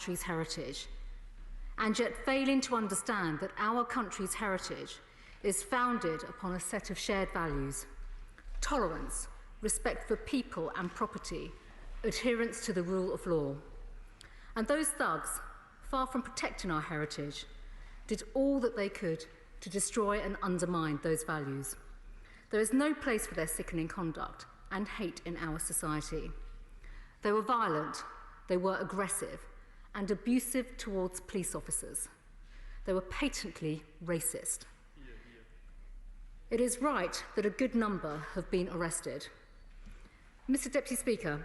country's heritage, and yet failing to understand that our country's heritage is founded upon a set of shared values: tolerance, respect for people and property, adherence to the rule of law. And those thugs, far from protecting our heritage, did all that they could to destroy and undermine those values. There is no place for their sickening conduct and hate in our society. They were violent, they were aggressive, and abusive towards police officers. They were patently racist. It is right that a good number have been arrested. Mr. Deputy Speaker,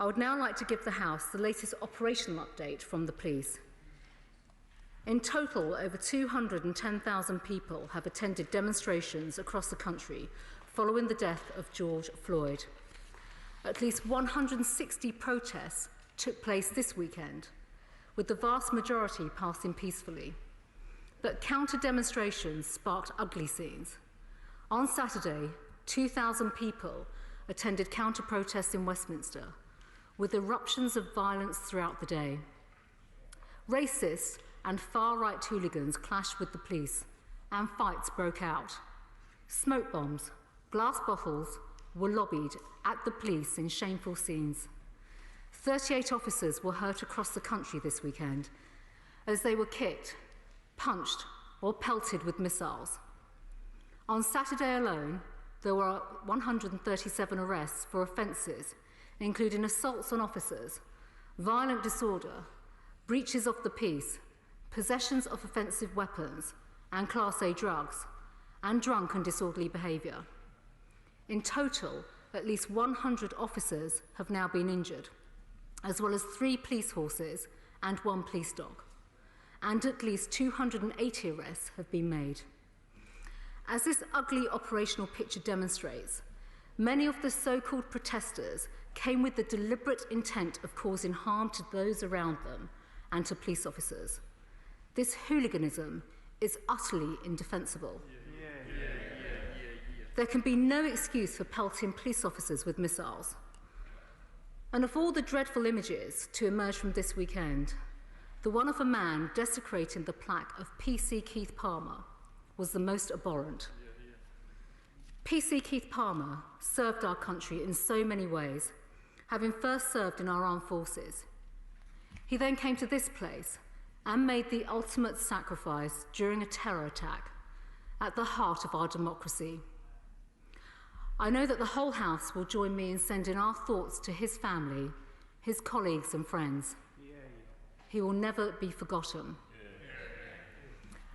I would now like to give the House the latest operational update from the police. In total, over 210,000 people have attended demonstrations across the country following the death of George Floyd. At least 160 protests took place this weekend, with the vast majority passing peacefully. But counter-demonstrations sparked ugly scenes. On Saturday, 2,000 people attended counter-protests in Westminster, with eruptions of violence throughout the day. Racists and far-right hooligans clashed with the police, and fights broke out. Smoke bombs, glass bottles were lobbied at the police in shameful scenes. 38 officers were hurt across the country this weekend as they were kicked, punched, or pelted with missiles. On Saturday alone, there were 137 arrests for offences, including assaults on officers, violent disorder, breaches of the peace, possessions of offensive weapons and Class A drugs, and drunk and disorderly behaviour. In total, at least 100 officers have now been injured, as well as 3 police horses and 1 police dog, and at least 280 arrests have been made. As this ugly operational picture demonstrates, many of the so-called protesters came with the deliberate intent of causing harm to those around them and to police officers. This hooliganism is utterly indefensible. There can be no excuse for pelting police officers with missiles. And of all the dreadful images to emerge from this weekend, the one of a man desecrating the plaque of PC Keith Palmer was the most abhorrent. PC Keith Palmer served our country in so many ways, having first served in our armed forces. He then came to this place and made the ultimate sacrifice during a terror attack at the heart of our democracy. I know that the whole House will join me in sending our thoughts to his family, his colleagues and friends. He will never be forgotten.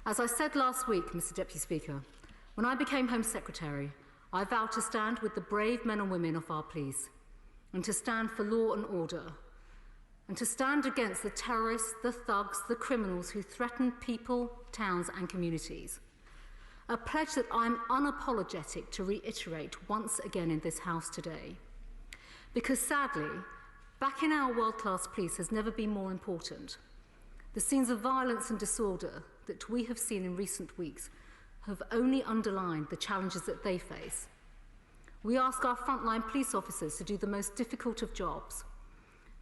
As I said last week, Mr. Deputy Speaker, when I became Home Secretary, I vowed to stand with the brave men and women of our police, and to stand for law and order, and to stand against the terrorists, the thugs, the criminals who threaten people, towns and communities. A pledge that I'm unapologetic to reiterate once again in this House today. Because sadly, backing our world-class police has never been more important. The scenes of violence and disorder that we have seen in recent weeks have only underlined the challenges that they face. We ask our frontline police officers to do the most difficult of jobs.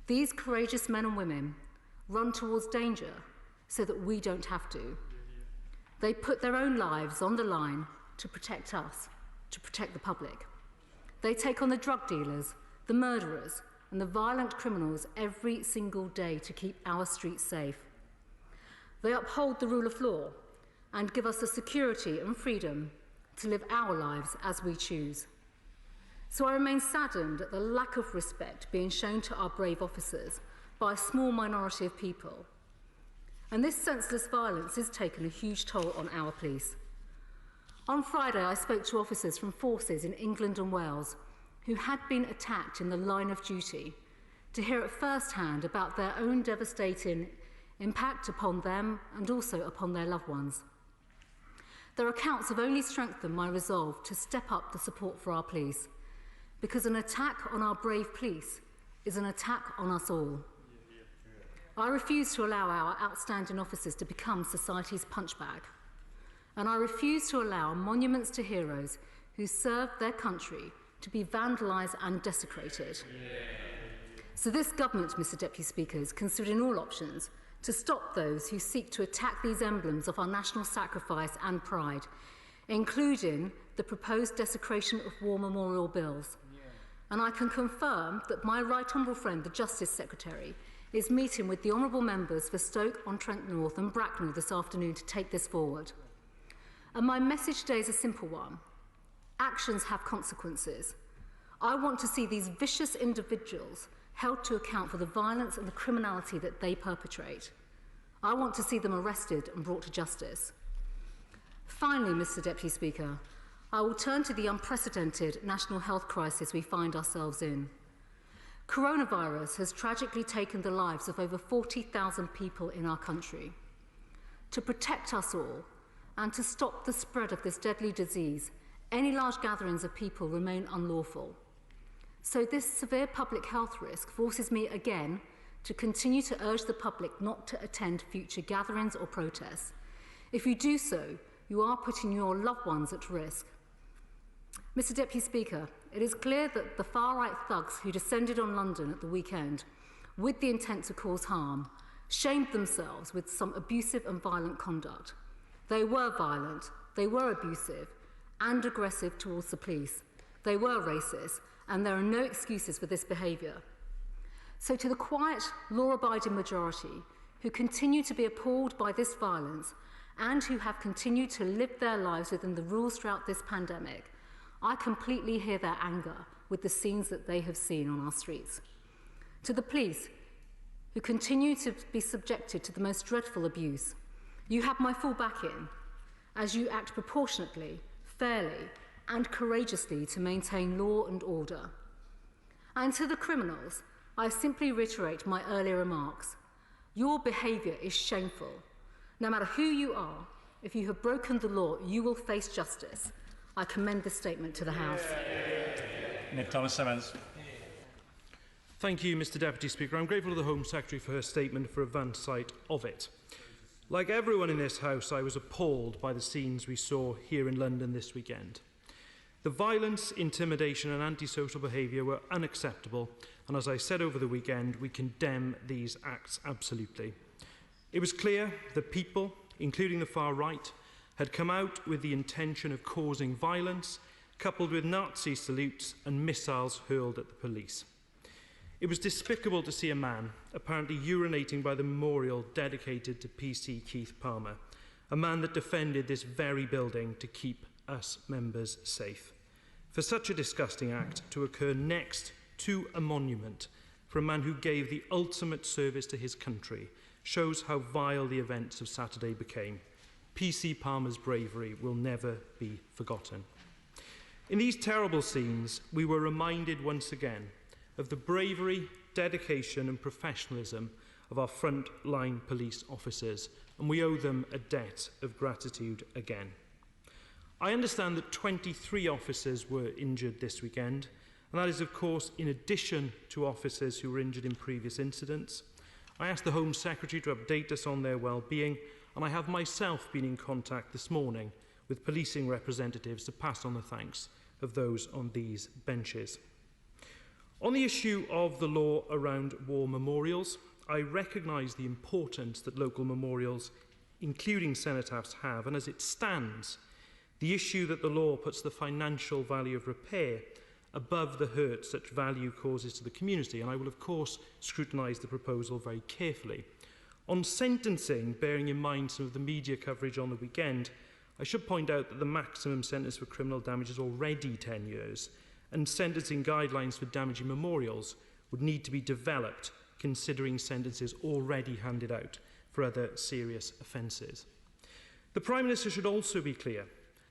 These courageous men and women run towards danger so that we don't have to. They put their own lives on the line to protect us, to protect the public. They take on the drug dealers, the murderers, and the violent criminals every single day to keep our streets safe. They uphold the rule of law and give us the security and freedom to live our lives as we choose. So I remain saddened at the lack of respect being shown to our brave officers by a small minority of people. And this senseless violence is taking a huge toll on our police. On Friday, I spoke to officers from forces in England and Wales who had been attacked in the line of duty to hear at first hand about their own devastating impact upon them and also upon their loved ones. Their accounts have only strengthened my resolve to step up the support for our police, because an attack on our brave police is an attack on us all. I refuse to allow our outstanding officers to become society's punchbag, and I refuse to allow monuments to heroes who served their country to be vandalised and desecrated. So this government, Mr Deputy Speaker, is considering all options to stop those who seek to attack these emblems of our national sacrifice and pride, including the proposed desecration of war memorial bills. And I can confirm that my right honourable friend, the Justice Secretary, is meeting with the honourable members for Stoke-on-Trent North and Bracknell this afternoon to take this forward. And my message today is a simple one. Actions have consequences. I want to see these vicious individuals held to account for the violence and the criminality that they perpetrate. I want to see them arrested and brought to justice. Finally, Mr Deputy Speaker, I will turn to the unprecedented national health crisis we find ourselves in. Coronavirus has tragically taken the lives of over 40,000 people in our country. To protect us all and to stop the spread of this deadly disease, any large gatherings of people remain unlawful. So this severe public health risk forces me again to continue to urge the public not to attend future gatherings or protests. If you do so, you are putting your loved ones at risk. Mr Deputy Speaker, it is clear that the far-right thugs who descended on London at the weekend with the intent to cause harm shamed themselves with some abusive and violent conduct. They were violent, they were abusive and aggressive towards the police. They were racist, and there are no excuses for this behaviour. So to the quiet, law-abiding majority who continue to be appalled by this violence and who have continued to live their lives within the rules throughout this pandemic, I completely hear their anger with the scenes that they have seen on our streets. To the police who continue to be subjected to the most dreadful abuse, you have my full backing as you act proportionately, fairly and courageously to maintain law and order. And to the criminals, I simply reiterate my earlier remarks. Your behaviour is shameful. No matter who you are, if you have broken the law, you will face justice. I commend this statement to the House. Nick Thomas-Symonds. Thank you, Mr Deputy Speaker. I'm grateful to the Home Secretary for her statement for advance sight of it. Like everyone in this House, I was appalled by the scenes we saw here in London this weekend. The violence, intimidation and antisocial behaviour were unacceptable, and as I said over the weekend, we condemn these acts absolutely. It was clear that people, including the far right, had come out with the intention of causing violence, coupled with Nazi salutes and missiles hurled at the police. It was despicable to see a man apparently urinating by the memorial dedicated to PC Keith Palmer, a man that defended this very building to keep us members safe. For such a disgusting act to occur next to a monument for a man who gave the ultimate service to his country shows how vile the events of Saturday became. PC Palmer's bravery will never be forgotten. In these terrible scenes, we were reminded once again of the bravery, dedication and professionalism of our front-line police officers, and we owe them a debt of gratitude again. I understand that 23 officers were injured this weekend, and that is, of course, in addition to officers who were injured in previous incidents. I asked the Home Secretary to update us on their well-being, and I have myself been in contact this morning with policing representatives to pass on the thanks of those on these benches. On the issue of the law around war memorials, I recognise the importance that local memorials, including cenotaphs, have, and as it stands, the issue that the law puts the financial value of repair above the hurt such value causes to the community, and I will of course scrutinise the proposal very carefully. On sentencing, bearing in mind some of the media coverage on the weekend, I should point out that the maximum sentence for criminal damage is already 10 years, and sentencing guidelines for damaging memorials would need to be developed considering sentences already handed out for other serious offences. The Prime Minister should also be clear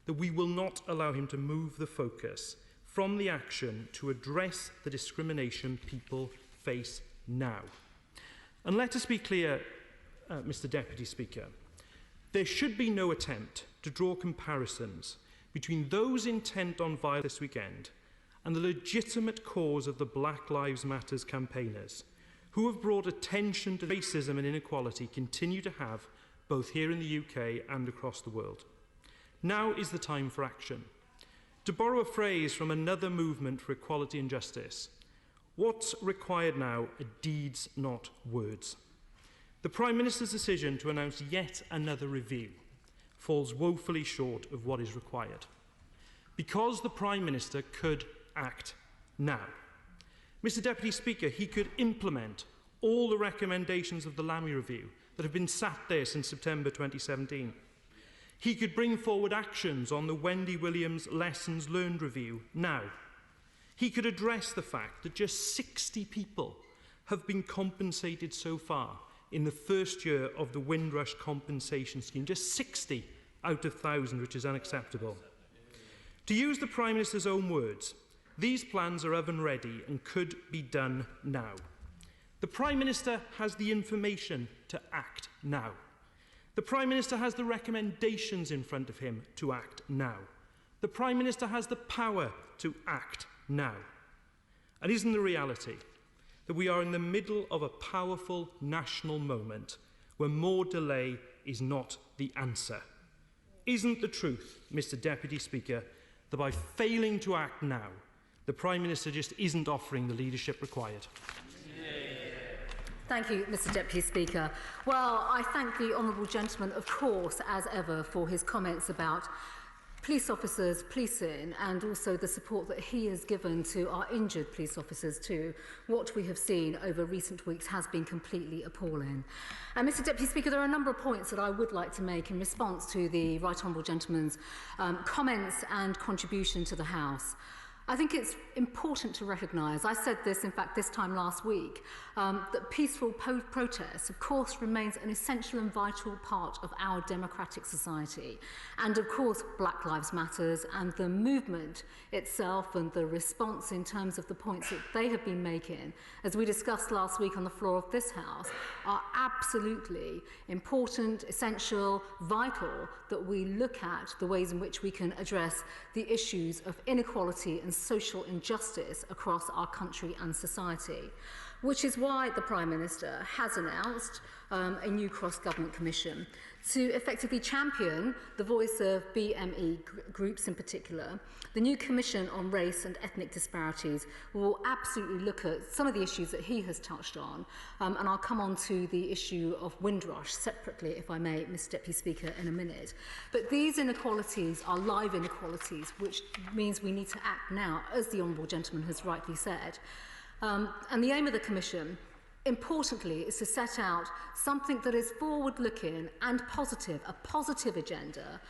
that we will not allow him to move the focus from the action to address the discrimination people face now. And let us be clear, Mr Deputy Speaker, there should be no attempt to draw comparisons between those intent on violence this weekend and the legitimate cause of the Black Lives Matter campaigners who have brought attention to racism and inequality continue to have both here in the UK and across the world. Now is the time for action. To borrow a phrase from another movement for equality and justice, What's required now are deeds, not words. The Prime Minister's decision to announce yet another review falls woefully short of what is required. Because the Prime Minister could act now. Mr Deputy Speaker, he could implement all the recommendations of the Lammy Review that have been sat there since September 2017. He could bring forward actions on the Wendy Williams Lessons Learned Review now. He could address the fact that just 60 people have been compensated so far in the first year of the Windrush compensation scheme. Just 60 out of 1,000, which is unacceptable. To use the Prime Minister's own words, these plans are oven ready and could be done now. The Prime Minister has the information to act now. The Prime Minister has the recommendations in front of him to act now. The Prime Minister has the power to act now. And isn't the reality that we are in the middle of a powerful national moment where more delay is not the answer? Isn't the truth, Mr Deputy Speaker, that by failing to act now, the Prime Minister just isn't offering the leadership required? Thank you, Mr Deputy Speaker. Well, I thank the honourable gentleman, of course, as ever, for his comments about police officers policing and also the support that he has given to our injured police officers too. What we have seen over recent weeks has been completely appalling. And Mr Deputy Speaker, there are a number of points that I would like to make in response to the Right Honourable Gentleman's comments and contribution to the House. I think it's important to recognise, I said this in fact this time last week, that peaceful protest of course remains an essential and vital part of our democratic society. And of course Black Lives Matters and the movement itself and the response in terms of the points that they have been making, as we discussed last week on the floor of this House, are absolutely important, essential, vital that we look at the ways in which we can address the issues of inequality and social injustice across our country and society, which is why the Prime Minister has announced a new cross-government commission to effectively champion the voice of BME groups in particular. The new commission on race and ethnic disparities will absolutely look at some of the issues that he has touched on, and I'll come on to the issue of Windrush separately, if I may, Mr Deputy Speaker, in a minute. But these inequalities are live inequalities, which means we need to act now, as the Honourable Gentleman has rightly said. And the aim of the Commission, importantly, is to set out something that is forward-looking and positive, a positive agenda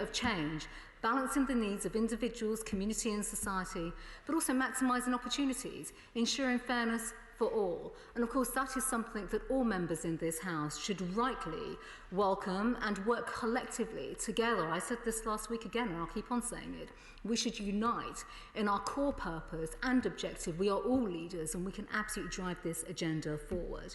of change, balancing the needs of individuals, community and society, but also maximising opportunities, ensuring fairness for all. And of course that is something that all members in this House should rightly welcome and work collectively together. I said this last week again and I'll keep on saying it. We should unite in our core purpose and objective. We are all leaders and we can absolutely drive this agenda forward.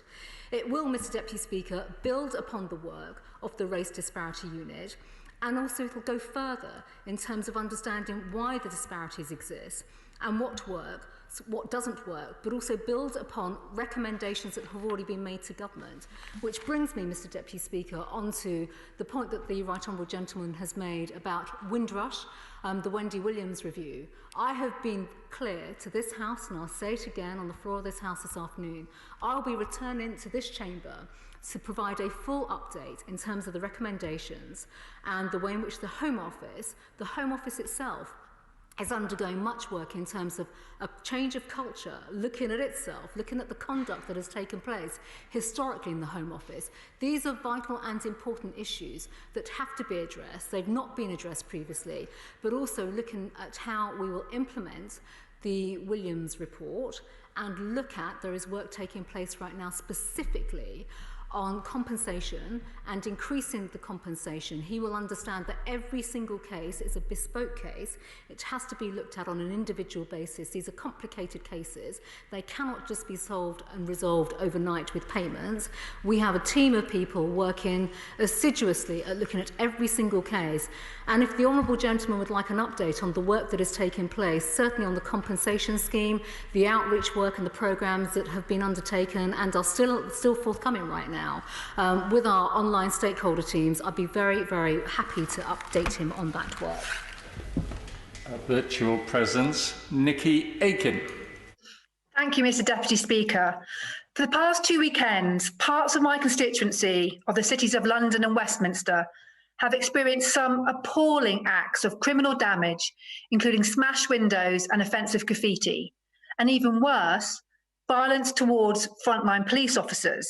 It will, Mr Deputy Speaker, build upon the work of the Race Disparity Unit, and also it will go further in terms of understanding why the disparities exist and what works, what doesn't work, but also build upon recommendations that have already been made to government. Which brings me, Mr Deputy Speaker, onto the point that the Right Honourable Gentleman has made about Windrush, the Wendy Williams review. I have been clear to this House, and I'll say it again on the floor of this House this afternoon, I'll be returning to this chamber to provide a full update in terms of the recommendations and the way in which the Home Office itself, is undergoing much work in terms of a change of culture, looking at itself, looking at the conduct that has taken place historically in the Home Office. These are vital and important issues that have to be addressed. They've not been addressed previously, but also looking at how we will implement the Williams report and look at, there is work taking place right now specifically on compensation and increasing the compensation. He will understand that every single case is a bespoke case. It has to be looked at on an individual basis. These are complicated cases. They cannot just be solved and resolved overnight with payments. We have a team of people working assiduously at looking at every single case. And if the Honourable Gentleman would like an update on the work that is taking place, certainly on the compensation scheme, the outreach work and the programmes that have been undertaken and are still forthcoming right now, with our online stakeholder teams, I'd be very, very happy to update him on that work. Virtual presence, Nikki Aiken. Thank you, Mr Deputy Speaker. For the past 2 weekends, parts of my constituency of the cities of London and Westminster have experienced some appalling acts of criminal damage, including smashed windows and offensive graffiti, and even worse, violence towards frontline police officers.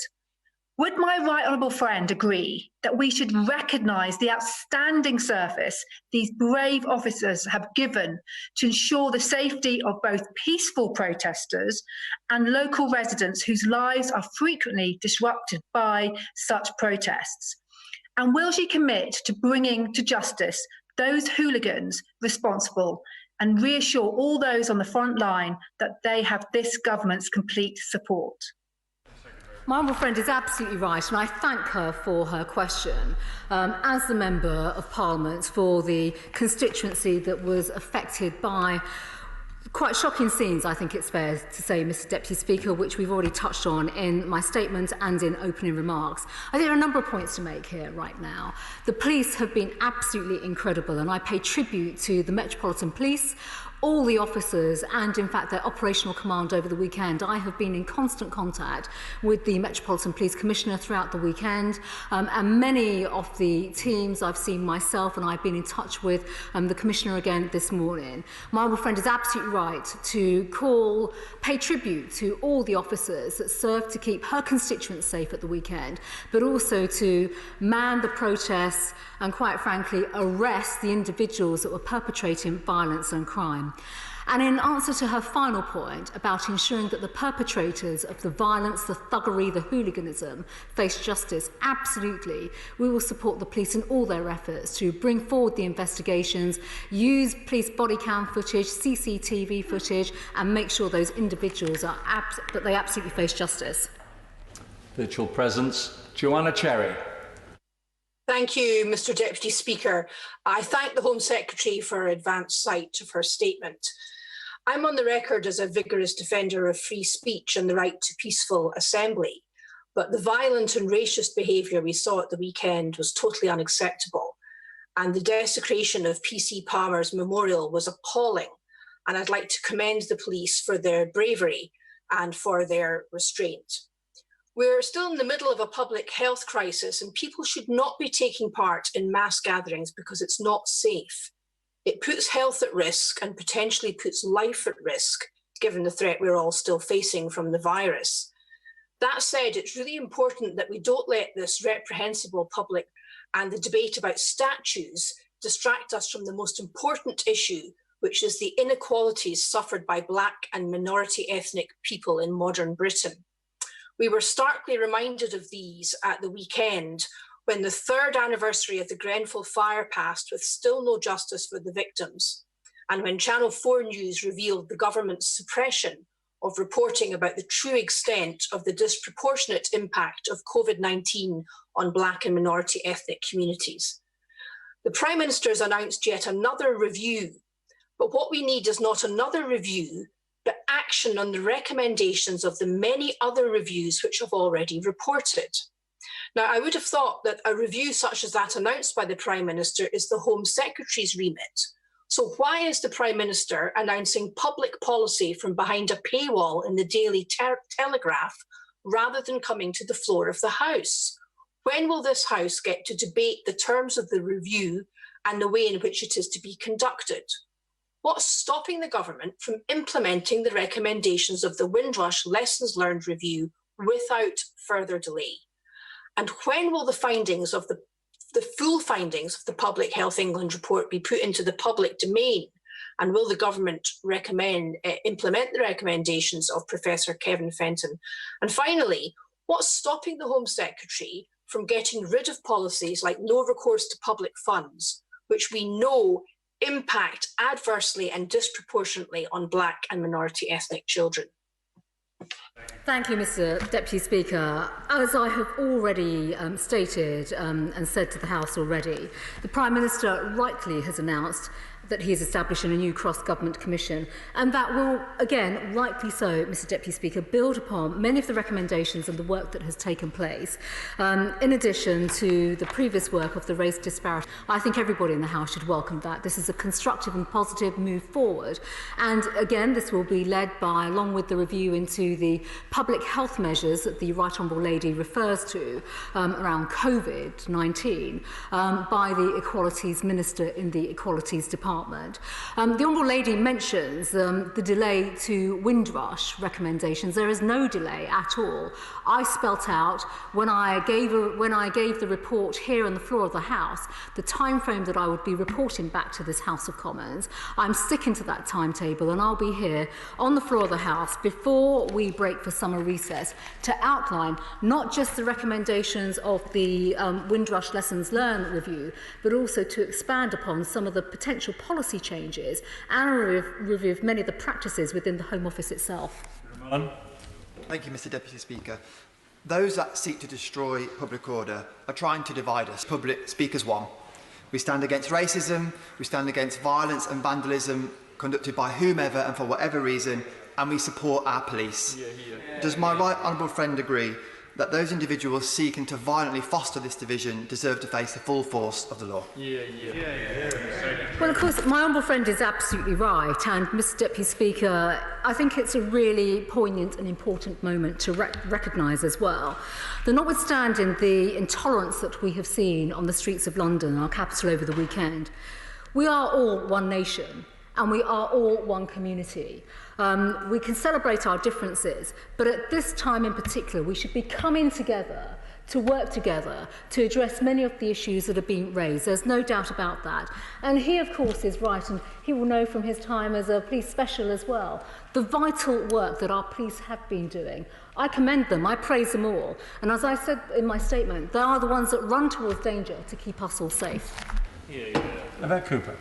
Would my right honourable friend agree that we should recognise the outstanding service these brave officers have given to ensure the safety of both peaceful protesters and local residents whose lives are frequently disrupted by such protests? And will she commit to bringing to justice those hooligans responsible and reassure all those on the front line that they have this government's complete support? My honourable friend is absolutely right, and I thank her for her question. As the Member of Parliament for the constituency that was affected by quite shocking scenes, I think it's fair to say, Mr Deputy Speaker, which we've already touched on in my statement and in opening remarks. I think there are a number of points to make here right now. The police have been absolutely incredible, and I pay tribute to the Metropolitan Police, all the officers and in fact their operational command over the weekend. I have been in constant contact with the Metropolitan Police Commissioner throughout the weekend, and many of the teams I've seen myself, and I've been in touch with the Commissioner again this morning. My honourable friend is absolutely right to pay tribute to all the officers that served to keep her constituents safe at the weekend, but also to man the protests and, quite frankly, arrest the individuals that were perpetrating violence and crime. And in answer to her final point about ensuring that the perpetrators of the violence, the thuggery, the hooliganism face justice, absolutely, we will support the police in all their efforts to bring forward the investigations, use police body cam footage, CCTV footage, and make sure those individuals that they absolutely face justice. Virtual presence, Joanna Cherry. Thank you, Mr Deputy Speaker. I thank the Home Secretary for advance sight of her statement. I'm on the record as a vigorous defender of free speech and the right to peaceful assembly, but the violent and racist behaviour we saw at the weekend was totally unacceptable, and the desecration of PC Palmer's memorial was appalling, and I'd like to commend the police for their bravery and for their restraint. We're still in the middle of a public health crisis, and people should not be taking part in mass gatherings because it's not safe. It puts health at risk and potentially puts life at risk, given the threat we're all still facing from the virus. That said, it's really important that we don't let this reprehensible public and the debate about statues distract us from the most important issue, which is the inequalities suffered by Black and minority ethnic people in modern Britain. We were starkly reminded of these at the weekend when the 3rd anniversary of the Grenfell fire passed with still no justice for the victims, and when Channel 4 News revealed the government's suppression of reporting about the true extent of the disproportionate impact of COVID-19 on Black and minority ethnic communities. The Prime Minister has announced yet another review, but what we need is not another review, but action on the recommendations of the many other reviews which have already reported. Now, I would have thought that a review such as that announced by the Prime Minister is the Home Secretary's remit. So why is the Prime Minister announcing public policy from behind a paywall in the Daily Telegraph rather than coming to the floor of the House? When will this House get to debate the terms of the review and the way in which it is to be conducted? What's stopping the government from implementing the recommendations of the Windrush Lessons Learned Review without further delay? And when will the findings of the full findings of the Public Health England report be put into the public domain? And will the government implement the recommendations of Professor Kevin Fenton? And finally, what's stopping the Home Secretary from getting rid of policies like no recourse to public funds, which we know impact adversely and disproportionately on Black and minority ethnic children? Thank you, Mr Deputy Speaker. As I have already stated and said to the House already, the Prime Minister rightly has announced that he is establishing a new cross-government commission, and that will, again, rightly so, Mr Deputy Speaker, build upon many of the recommendations and the work that has taken place. In addition to the previous work of the race disparity, I think everybody in the House should welcome that. This is a constructive and positive move forward, and again, this will be led by, along with the review into the public health measures that the Right Honourable Lady refers to around COVID-19 by the Equalities Minister in the Equalities Department. The Honourable Lady mentions the delay to Windrush recommendations. There is no delay at all. I spelt out when I gave the report here on the floor of the House the time frame that I would be reporting back to this House of Commons. I'm sticking to that timetable, and I'll be here on the floor of the House before we break for summer recess to outline not just the recommendations of the Windrush Lessons Learned review, but also to expand upon some of the potential policy changes and a review of many of the practices within the Home Office itself. Thank you, Mr Deputy Speaker. Those that seek to destroy public order are trying to divide us. Public speakers one. We stand against racism, we stand against violence and vandalism conducted by whomever and for whatever reason, and we support our police. Does my right honourable friend agree that those individuals seeking to violently foster this division deserve to face the full force of the law? Well, of course, my honourable friend is absolutely right, and Mr Deputy Speaker, I think it's a really poignant and important moment to recognise as well that notwithstanding the intolerance that we have seen on the streets of London, our capital, over the weekend, we are all one nation and we are all one community. We can celebrate our differences, but at this time in particular, we should be coming together to work together to address many of the issues that have been raised. There's no doubt about that. And he, of course, is right, and he will know from his time as a police special as well, the vital work that our police have been doing. I commend them, I praise them all. And as I said in my statement, they are the ones that run towards danger to keep us all safe. Yvette Cooper.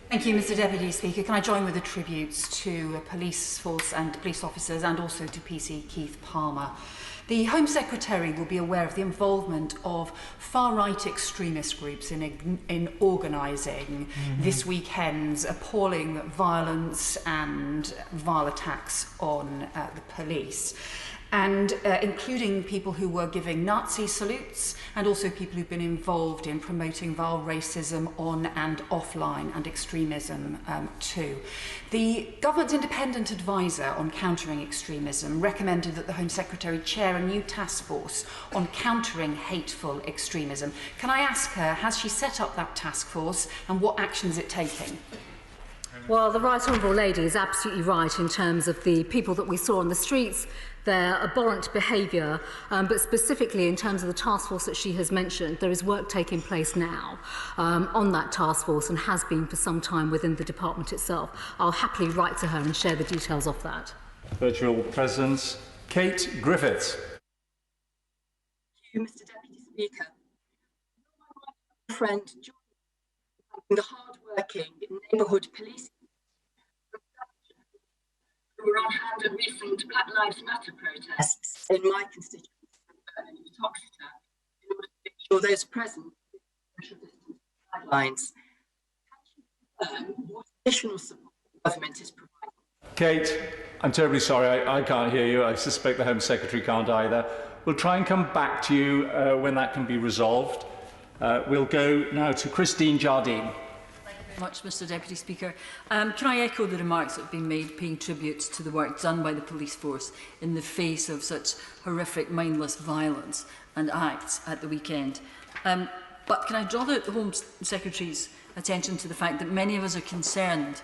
Thank you, Mr Deputy Speaker. Can I join with the tributes to police force and police officers and also to PC Keith Palmer. The Home Secretary will be aware of the involvement of far-right extremist groups in organising this weekend's appalling violence and vile attacks on the police, and including people who were giving Nazi salutes and also people who've been involved in promoting vile racism on and offline and extremism too. The government's independent advisor on countering extremism recommended that the Home Secretary chair a new task force on countering hateful extremism. Can I ask her, has she set up that task force and what action is it taking? Well, the Right Honourable Lady is absolutely right in terms of the people that we saw on the streets, their abhorrent behaviour, but specifically in terms of the task force that she has mentioned, there is work taking place now on that task force and has been for some time within the department itself. I'll happily write to her and share the details of that. Virtual Presidents. Kate Griffiths. Thank you, Mr Deputy Speaker. My friend joined the hard-working neighbourhood police who were on hand at recent Black Lives Matter protests in my constituency of Toxeter in order to make sure those present social distance guidelines. What additional support the government is providing? Kate, I'm terribly sorry, I can't hear you. I suspect the Home Secretary can't either. We'll try and come back to you when that can be resolved. We'll go now to Christine Jardine. Much, Mr Deputy Speaker. Can I echo the remarks that have been made paying tribute to the work done by the police force in the face of such horrific, mindless violence and acts at the weekend. But can I draw the Home Secretary's attention to the fact that many of us are concerned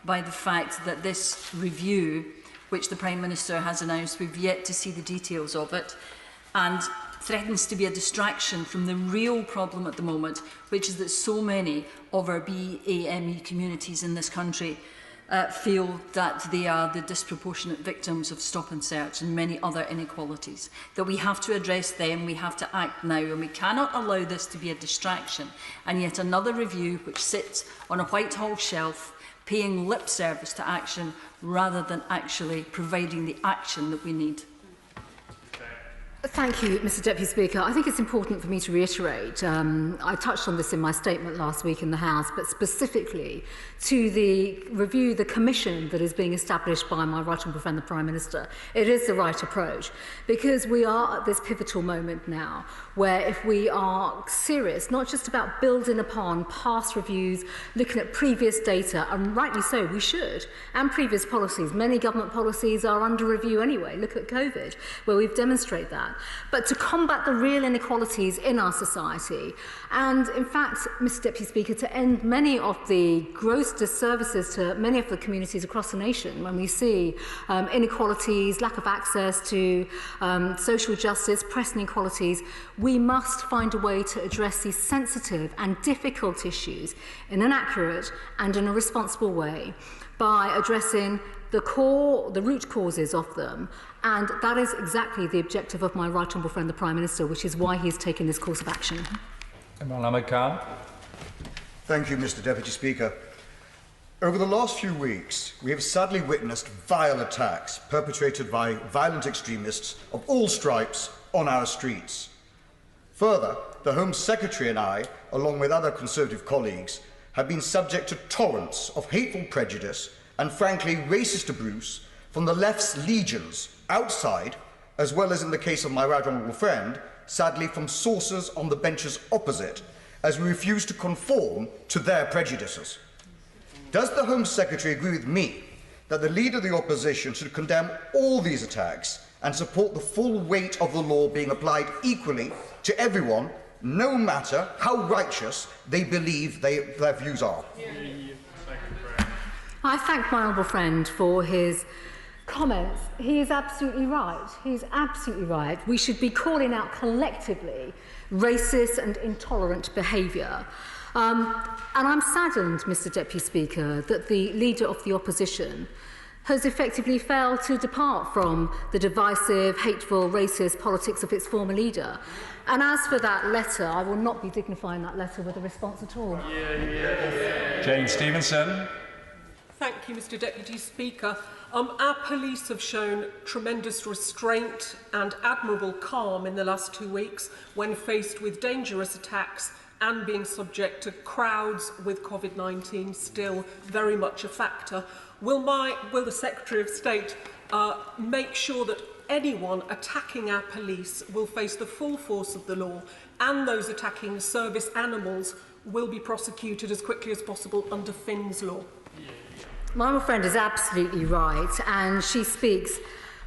by the fact that this review, which the Prime Minister has announced, we've yet to see the details of it, and threatens to be a distraction from the real problem at the moment, which is that so many of our BAME communities in this country feel that they are the disproportionate victims of stop and search and many other inequalities. That we have to address them, we have to act now, and we cannot allow this to be a distraction. And yet another review which sits on a Whitehall shelf, paying lip service to action rather than actually providing the action that we need. Thank you, Mr Deputy Speaker. I think it's important for me to reiterate, I touched on this in my statement last week in the House, but specifically to the commission that is being established by my right honourable friend, the Prime Minister. It is the right approach, because we are at this pivotal moment now where if we are serious, not just about building upon past reviews, looking at previous data, and rightly so, we should, and previous policies. Many government policies are under review anyway. Look at COVID, where we've demonstrated that. But to combat the real inequalities in our society, and in fact, Mr Deputy Speaker, to end many of the gross disservices to many of the communities across the nation when we see inequalities, lack of access to social justice, press inequalities, we must find a way to address these sensitive and difficult issues in an accurate and in a responsible way by addressing the root causes of them. And that is exactly the objective of my right honourable friend, the Prime Minister, which is why he has taken this course of action. Thank you, Mr Deputy Speaker. Over the last few weeks, we have sadly witnessed vile attacks perpetrated by violent extremists of all stripes on our streets. Further, the Home Secretary and I, along with other Conservative colleagues, have been subject to torrents of hateful prejudice and, frankly, racist abuse from the left's legions outside, as well as in the case of my right honourable friend, sadly from sources on the benches opposite, as we refuse to conform to their prejudices. Does the Home Secretary agree with me that the Leader of the Opposition should condemn all these attacks and support the full weight of the law being applied equally to everyone, no matter how righteous they believe their views are? I thank my honourable friend for his comments. He is absolutely right. He's absolutely right. We should be calling out collectively racist and intolerant behaviour. And I'm saddened, Mr Deputy Speaker, that the Leader of the Opposition has effectively failed to depart from the divisive, hateful, racist politics of its former leader. And as for that letter, I will not be dignifying that letter with a response at all. Jane Stevenson. Thank you, Mr Deputy Speaker. Our police have shown tremendous restraint and admirable calm in the last 2 weeks when faced with dangerous attacks and being subject to crowds with COVID-19 still very much a factor. Will the Secretary of State make sure that anyone attacking our police will face the full force of the law, and those attacking service animals will be prosecuted as quickly as possible under Finn's law? My old friend is absolutely right, and she speaks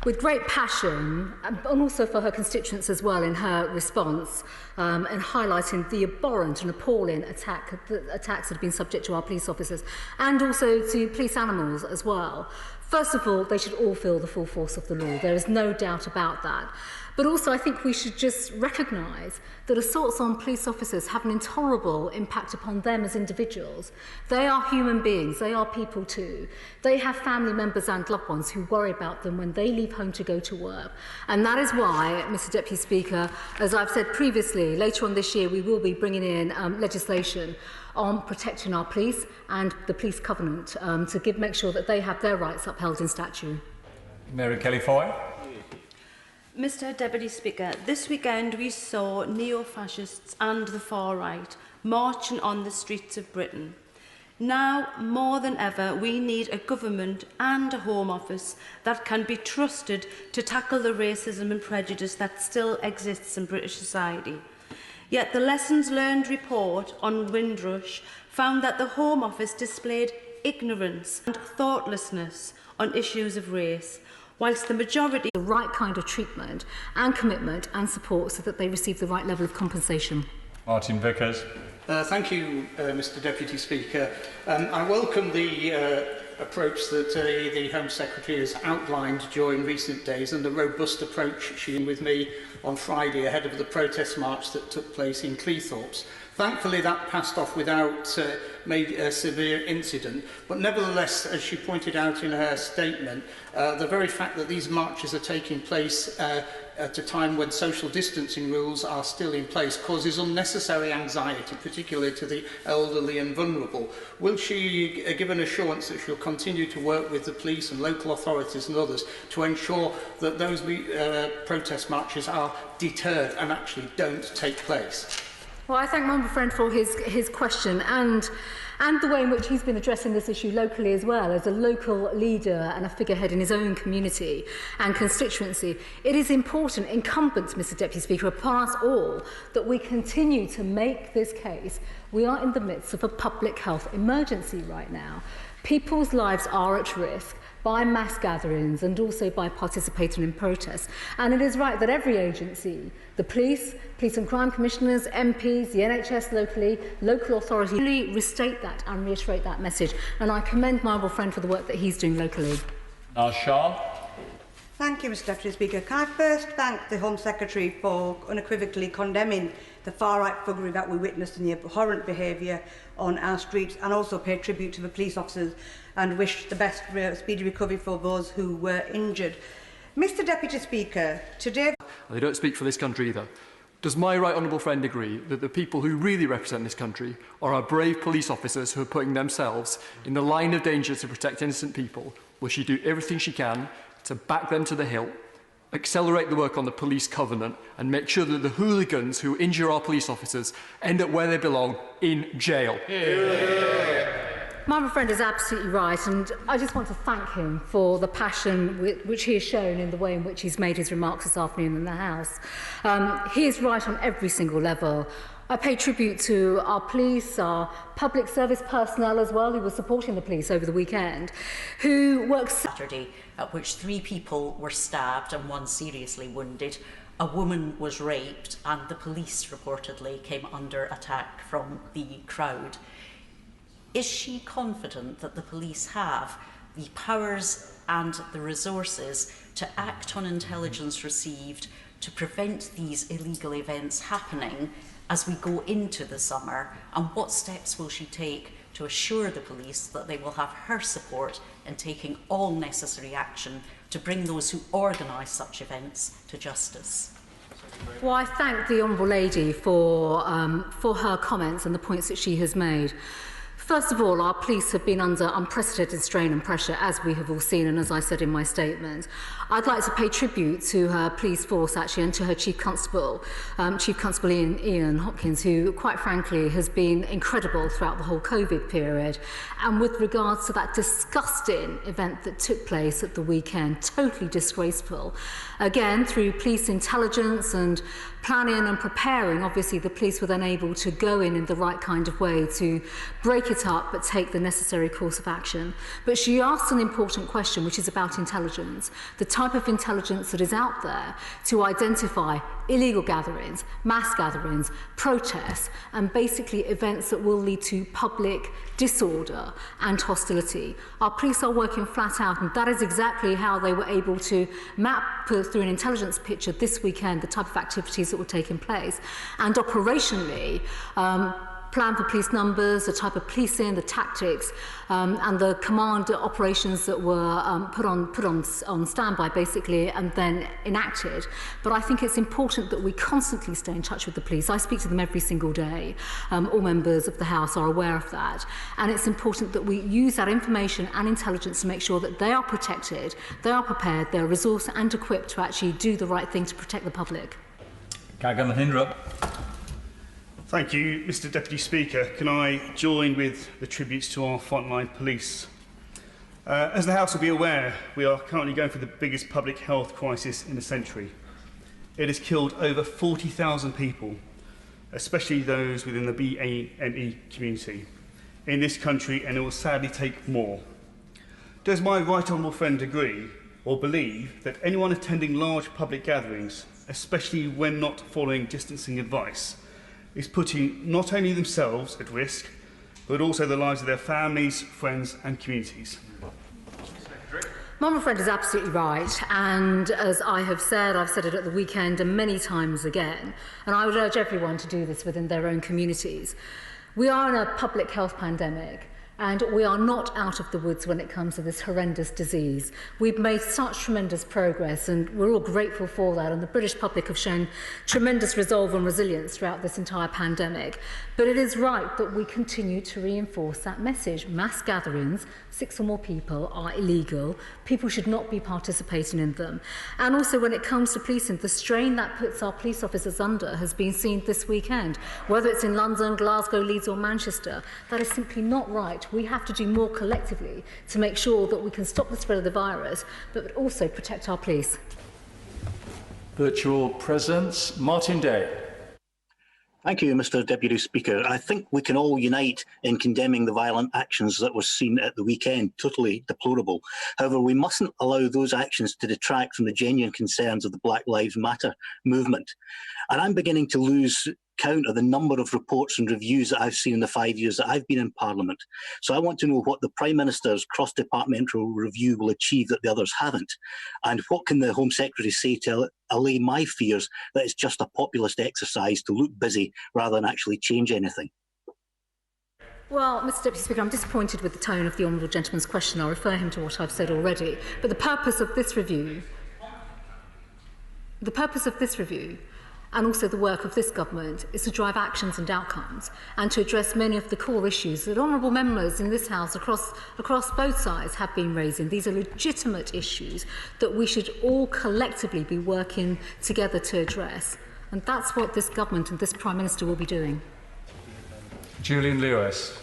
with great passion, and also for her constituents as well in her response, and highlighting the abhorrent and appalling attacks that have been subject to our police officers, and also to police animals as well. First of all, they should all feel the full force of the law. There is no doubt about that. But also, I think we should just recognise that assaults on police officers have an intolerable impact upon them as individuals. They are human beings. They are people too. They have family members and loved ones who worry about them when they leave home to go to work. And that is why, Mr Deputy Speaker, as I've said previously, later on this year we will be bringing in legislation on protecting our police and the police covenant to make sure that they have their rights upheld in statute. Mary Kelly-Foy. Mr Deputy Speaker, this weekend we saw neo-fascists and the far right marching on the streets of Britain. Now, more than ever, we need a government and a Home Office that can be trusted to tackle the racism and prejudice that still exists in British society. Yet the Lessons Learned report on Windrush found that the Home Office displayed ignorance and thoughtlessness on issues of race, whilst the majority the right kind of treatment and commitment and support so that they receive the right level of compensation. Martin Vickers. Thank you, Mr Deputy Speaker. I welcome the approach that the Home Secretary has outlined during recent days and the robust approach she had with me on Friday ahead of the protest march that took place in Cleethorpes. Thankfully, that passed off without a severe incident. But nevertheless, as she pointed out in her statement, the very fact that these marches are taking place at a time when social distancing rules are still in place causes unnecessary anxiety, particularly to the elderly and vulnerable. Will she give an assurance that she'll continue to work with the police and local authorities and others to ensure that those protest marches are deterred and actually don't take place? Well, I thank my member friend for his question and the way in which he's been addressing this issue locally as well, as a local leader and a figurehead in his own community and constituency. It is important, incumbent, Mr Deputy Speaker, upon us all that we continue to make this case. We are in the midst of a public health emergency right now. People's lives are at risk by mass gatherings and also by participating in protests. And it is right that every agency, the police and crime commissioners, MPs, the NHS locally, local authorities, really restate that and reiterate that message. And I commend my honourable friend for the work that he's doing locally. Shaw. Thank you, Mr Deputy Speaker. Can I first thank the Home Secretary for unequivocally condemning the far-right buggery that we witnessed in the abhorrent behaviour on our streets, and also pay tribute to the police officers and wish the best speedy recovery for those who were injured. Mr Deputy Speaker, today... They don't speak for this country either. Does my right honourable friend agree that the people who really represent this country are our brave police officers who are putting themselves in the line of danger to protect innocent people? Will she do everything she can to back them to the hilt, accelerate the work on the police covenant, and make sure that the hooligans who injure our police officers end up where they belong, in jail? My friend is absolutely right, and I just want to thank him for the passion which he has shown in the way in which he's made his remarks this afternoon in the House. He is right on every single level. I pay tribute to our police, our public service personnel as well, who were supporting the police over the weekend, who worked... Saturday, at which 3 people were stabbed and 1 seriously wounded. A woman was raped, and the police reportedly came under attack from the crowd. Is she confident that the police have the powers and the resources to act on intelligence received to prevent these illegal events happening as we go into the summer? And what steps will she take to assure the police that they will have her support in taking all necessary action to bring those who organise such events to justice? Well, I thank the Honourable Lady for her comments and the points that she has made. First of all, our police have been under unprecedented strain and pressure, as we have all seen, and as I said in my statement. I'd like to pay tribute to her police force, actually, and to her Chief Constable Ian Hopkins, who, quite frankly, has been incredible throughout the whole COVID period. And with regards to that disgusting event that took place at the weekend, totally disgraceful. Again, through police intelligence and planning and preparing, obviously the police were then able to go in the right kind of way to break it up but take the necessary course of action. But she asked an important question, which is about intelligence, the type of intelligence that is out there to identify illegal gatherings, mass gatherings, protests, and basically events that will lead to public disorder and hostility. Our police are working flat out, and that is exactly how they were able to map through an intelligence picture this weekend the type of activities that were taking place, and operationally plan for police numbers, the type of policing, the tactics, and the command operations that were put on standby, basically, and then enacted. But I think it's important that we constantly stay in touch with the police. I speak to them every single day. All members of the House are aware of that. And it's important that we use that information and intelligence to make sure that they are protected, they are prepared, they're resourced and equipped to actually do the right thing to protect the public. Thank you, Mr Deputy Speaker. Can I join with the tributes to our frontline police? As the House will be aware, we are currently going through the biggest public health crisis in a century. It has killed over 40,000 people, especially those within the BAME community, in this country, and it will sadly take more. Does my right honourable friend agree or believe that anyone attending large public gatherings, especially when not following distancing advice, is putting not only themselves at risk, but also the lives of their families, friends and communities? My friend is absolutely right, and as I have said, I've said it at the weekend and many times again, and I would urge everyone to do this within their own communities. We are in a public health pandemic, And we are not out of the woods when it comes to this horrendous disease. We've made such tremendous progress, and we're all grateful for that. And the British public have shown tremendous resolve and resilience throughout this entire pandemic. But it is right that we continue to reinforce that message. Mass gatherings, 6 or more people, are illegal. People should not be participating in them. And also when it comes to policing, the strain that puts our police officers under has been seen this weekend. Whether it's in London, Glasgow, Leeds or Manchester, that is simply not right. We have to do more collectively to make sure that we can stop the spread of the virus, but also protect our police. Virtual presence, Martin Day. Thank you, Mr. Deputy Speaker. I think we can all unite in condemning the violent actions that were seen at the weekend, totally deplorable. However, we mustn't allow those actions to detract from the genuine concerns of the Black Lives Matter movement. And I'm beginning to lose count of the number of reports and reviews that I've seen in the 5 years that I've been in Parliament. So I want to know what the Prime Minister's cross-departmental review will achieve that the others haven't. And what can the Home Secretary say to allay my fears that it's just a populist exercise to look busy rather than actually change anything? Well, Mr. Deputy Speaker, I'm disappointed with the tone of the honourable gentleman's question. I'll refer him to what I've said already. But the purpose of this review and also the work of this government is to drive actions and outcomes and to address many of the core issues that honourable members in this House across both sides have been raising. These are legitimate issues that we should all collectively be working together to address. And that's what this government and this Prime Minister will be doing. Julian Lewis.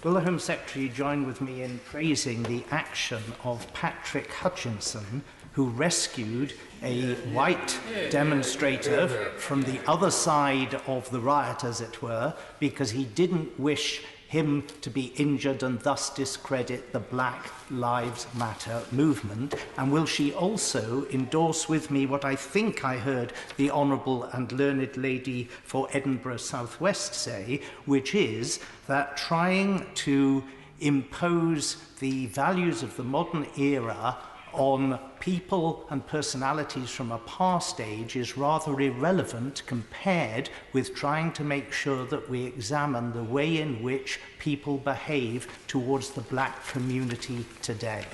Will the Home Secretary join with me in praising the action of Patrick Hutchinson, who rescued a white demonstrator from the other side of the riot, as it were, because he didn't wish him to be injured and thus discredit the Black Lives Matter movement? And will she also endorse with me what I think I heard the Honourable and Learned Lady for Edinburgh South West say, which is that trying to impose the values of the modern era on people and personalities from a past age is rather irrelevant compared with trying to make sure that we examine the way in which people behave towards the black community today.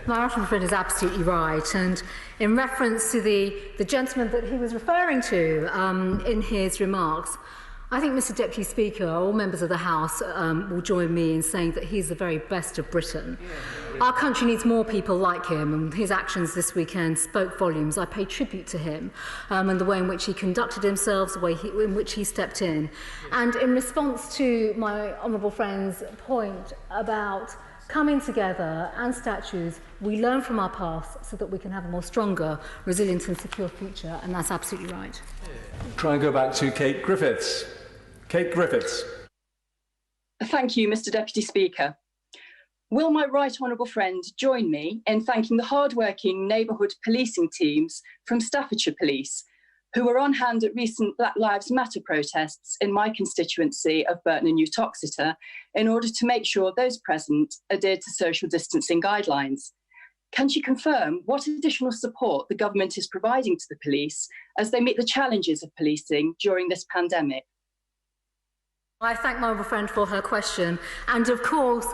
My honourable friend is absolutely right, and in reference to the gentleman that he was referring to in his remarks, I think, Mr. Deputy Speaker, all members of the House will join me in saying that he's the very best of Britain. Our country needs more people like him, and his actions this weekend spoke volumes. I pay tribute to him and the way in which he conducted himself, the way in which he stepped in. And in response to my honourable friend's point about coming together and statues, we learn from our past so that we can have a more stronger, resilient and secure future, and that's absolutely right. Try and go back to Kate Griffiths. Kate Griffiths. Thank you, Mr. Deputy Speaker. Will my right honourable friend join me in thanking the hard-working neighbourhood policing teams from Staffordshire Police, who were on hand at recent Black Lives Matter protests in my constituency of Burton and Uttoxeter in order to make sure those present adhered to social distancing guidelines? Can she confirm what additional support the government is providing to the police as they meet the challenges of policing during this pandemic? I thank my honourable friend for her question, and of course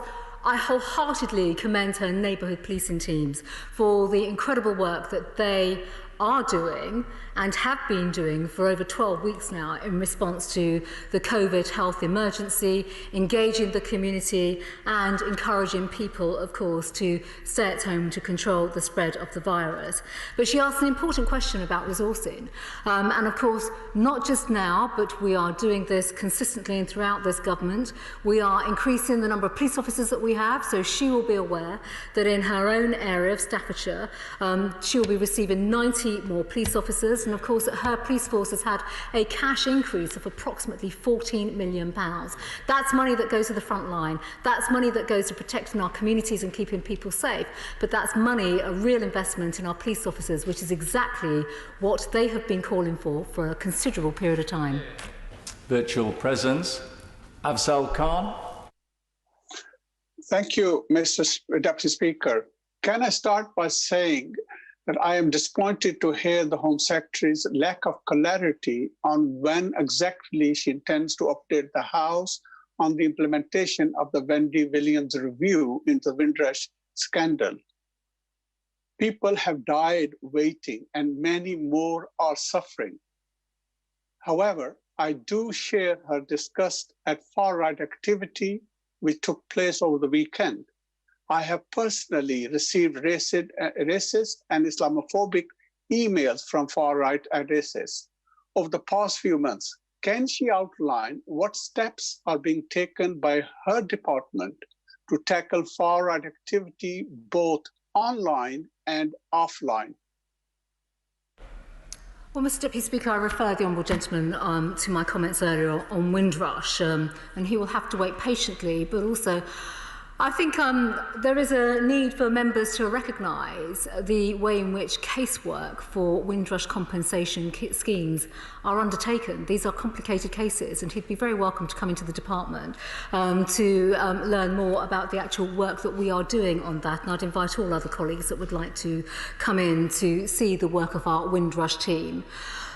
I wholeheartedly commend her neighbourhood policing teams for the incredible work that they are doing and have been doing for over 12 weeks now in response to the COVID health emergency, engaging the community and encouraging people, of course, to stay at home to control the spread of the virus. But she asked an important question about resourcing. And of course, not just now, but we are doing this consistently and throughout this government. We are increasing the number of police officers that we have, so she will be aware that in her own area of Staffordshire, she will be receiving 90 more police officers, and of course her police force has had a cash increase of approximately £14 million. That's money that goes to the front line, that's money that goes to protecting our communities and keeping people safe, but that's money, a real investment in our police officers, which is exactly what they have been calling for a considerable period of time. Virtual presence, Afzal Khan. Thank you, Mr. Deputy Speaker. Can I start by saying that I am disappointed to hear the Home Secretary's lack of clarity on when exactly she intends to update the House on the implementation of the Wendy Williams review into the Windrush scandal. People have died waiting, and many more are suffering. However, I do share her disgust at far-right activity which took place over the weekend. I have personally received racist and Islamophobic emails from far-right addresses over the past few months. Can she outline what steps are being taken by her department to tackle far-right activity both online and offline? Well, Mr Deputy Speaker, I refer the Honourable Gentleman to my comments earlier on Windrush, and he will have to wait patiently, but also I think there is a need for members to recognise the way in which casework for Windrush compensation schemes are undertaken. These are complicated cases, and he'd be very welcome to come into the department to learn more about the actual work that we are doing on that. And I'd invite all other colleagues that would like to come in to see the work of our Windrush team.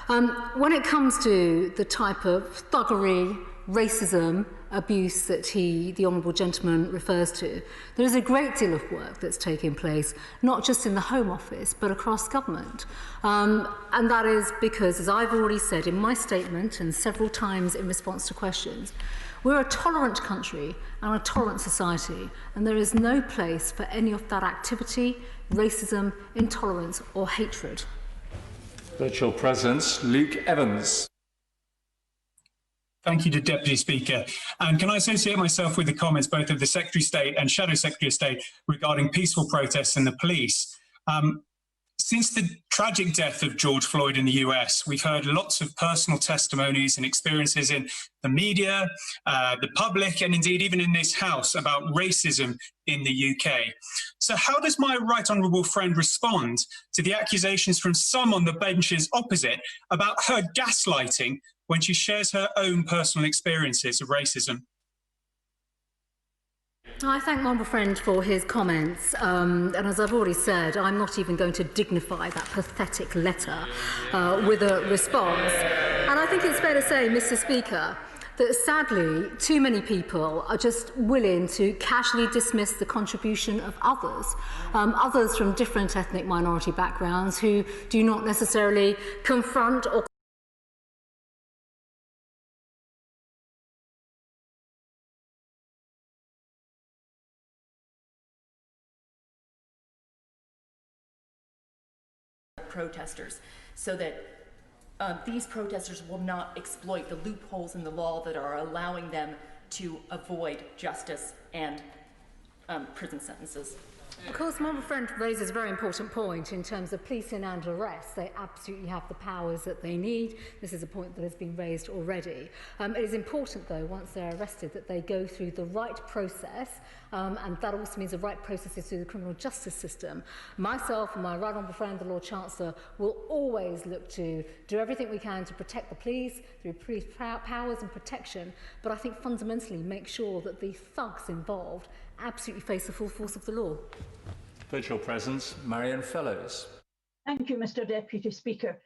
When it comes to the type of thuggery, racism, abuse that the Honourable Gentleman refers to, there is a great deal of work that's taking place, not just in the Home Office, but across government. And that is because, as I've already said in my statement and several times in response to questions, we're a tolerant country and a tolerant society, and there is no place for any of that activity, racism, intolerance or hatred. Virtual Presence, Luke Evans. Thank you to Deputy Speaker. And can I associate myself with the comments both of the Secretary of State and Shadow Secretary of State regarding peaceful protests and the police? Since the tragic death of George Floyd in the US, we've heard lots of personal testimonies and experiences in the media, the public, and indeed even in this House about racism in the UK. So how does my right honourable friend respond to the accusations from some on the benches opposite about her gaslighting when she shares her own personal experiences of racism? I thank my honourable friend for his comments, and as I've already said, I'm not even going to dignify that pathetic letter with a response. And I think it's fair to say, Mr Speaker, that sadly too many people are just willing to casually dismiss the contribution of others, others from different ethnic minority backgrounds who do not necessarily confront or protesters, so that these protesters will not exploit the loopholes in the law that are allowing them to avoid justice and prison sentences. Of course, my friend raises a very important point in terms of policing and arrest. They absolutely have the powers that they need. This is a point that has been raised already. It is important, though, once they're arrested, that they go through the right process, and that also means the right processes through the criminal justice system. Myself and my right honourable friend, the Lord Chancellor, will always look to do everything we can to protect the police through police powers and protection, but I think fundamentally make sure that the thugs involved absolutely face the full force of the law. Virtual Presence, Marianne Fellows. Thank you, Mr Deputy Speaker.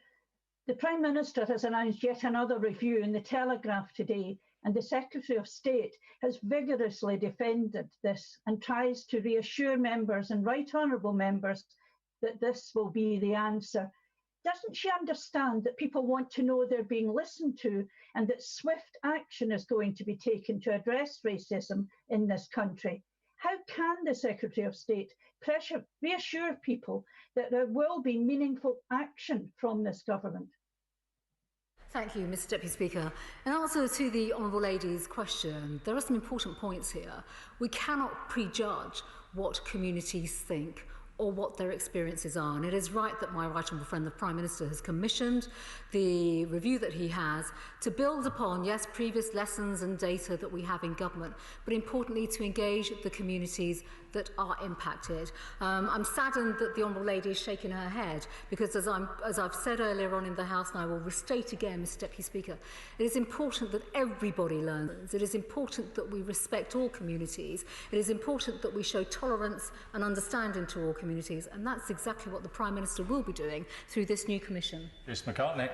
The Prime Minister has announced yet another review in the Telegraph today, and the Secretary of State has vigorously defended this and tries to reassure members and right honourable members that this will be the answer. Doesn't she understand that people want to know they're being listened to and that swift action is going to be taken to address racism in this country? How can the Secretary of State reassure people that there will be meaningful action from this government? Thank you, Mr Deputy Speaker. In answer to the Honourable Lady's question, there are some important points here. We cannot prejudge what communities think or what their experiences are. And it is right that my right honourable friend, the Prime Minister, has commissioned the review that he has to build upon, yes, previous lessons and data that we have in government, but importantly to engage the communities that are impacted. I'm saddened that the Honourable Lady is shaking her head because, as I've said earlier on in the House, and I will restate again, Mr Deputy Speaker, it is important that everybody learns. It is important that we respect all communities. It is important that we show tolerance and understanding to all communities, and that's exactly what the Prime Minister will be doing through this new Commission. Mr McCartney.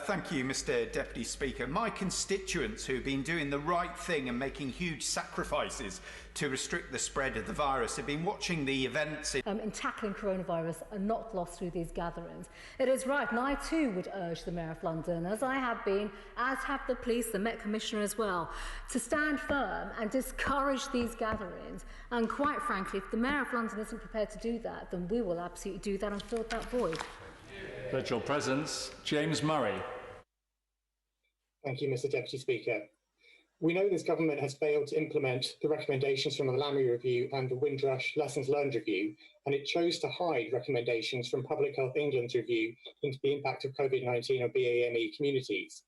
Thank you, Mr Deputy Speaker. My constituents who have been doing the right thing and making huge sacrifices to restrict the spread of the virus have been watching the events in tackling coronavirus are not lost through these gatherings. It is right, and I too would urge the Mayor of London, as I have been, as have the police, the Met Commissioner as well, to stand firm and discourage these gatherings. And quite frankly, if the Mayor of London isn't prepared to do that, then we will absolutely do that and fill that void. Virtual presence, James Murray. Thank you, Mr Deputy Speaker. We know this government has failed to implement the recommendations from the Lammy Review and the Windrush Lessons Learned Review, and it chose to hide recommendations from Public Health England's review into the impact of COVID-19 on BAME communities.